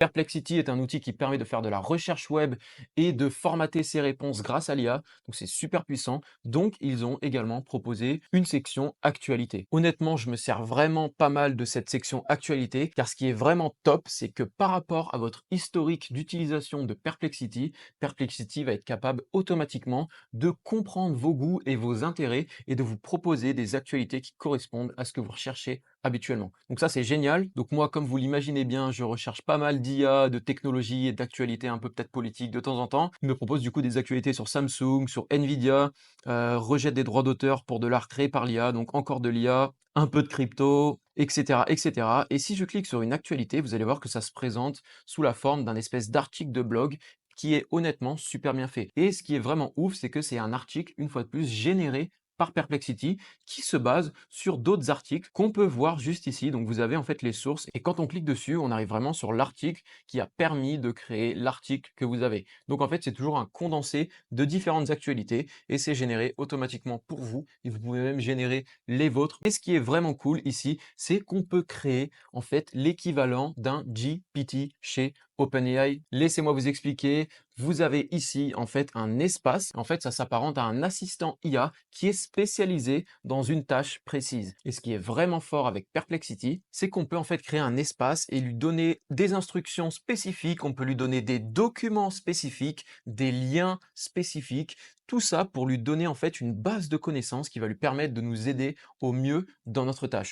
Perplexity est un outil qui permet de faire de la recherche web et de formater ses réponses grâce à l'IA, donc c'est super puissant. Donc ils ont également proposé une section actualité. Honnêtement, je me sers vraiment pas mal de cette section actualité, car ce qui est vraiment top, c'est que par rapport à votre historique d'utilisation de Perplexity, Perplexity va être capable automatiquement de comprendre vos goûts et vos intérêts et de vous proposer des actualités qui correspondent à ce que vous recherchez habituellement. Donc ça, c'est génial. Donc moi, comme vous l'imaginez bien, je recherche pas mal d'IA, de technologie et d'actualités un peu peut-être politiques de temps en temps. Il me propose du coup des actualités sur Samsung, sur Nvidia, rejet des droits d'auteur pour de l'art créé par l'IA, donc encore de l'IA, un peu de crypto, etc., etc. Et si je clique sur une actualité, vous allez voir que ça se présente sous la forme d'un espèce d'article de blog qui est honnêtement super bien fait. Et ce qui est vraiment ouf, c'est que c'est un article, une fois de plus, généré par Perplexity, qui se base sur d'autres articles qu'on peut voir juste ici. Donc vous avez en fait les sources et quand on clique dessus, on arrive vraiment sur l'article qui a permis de créer l'article que vous avez. Donc en fait, c'est toujours un condensé de différentes actualités et c'est généré automatiquement pour vous et vous pouvez même générer les vôtres. Et ce qui est vraiment cool ici, c'est qu'on peut créer en fait l'équivalent d'un GPT chez OpenAI. Laissez-moi vous expliquer. Vous avez ici en fait un espace. En fait, ça s'apparente à un assistant IA qui est spécialisé dans une tâche précise. Et ce qui est vraiment fort avec Perplexity, c'est qu'on peut en fait créer un espace et lui donner des instructions spécifiques. On peut lui donner des documents spécifiques, des liens spécifiques. Tout ça pour lui donner en fait une base de connaissances qui va lui permettre de nous aider au mieux dans notre tâche.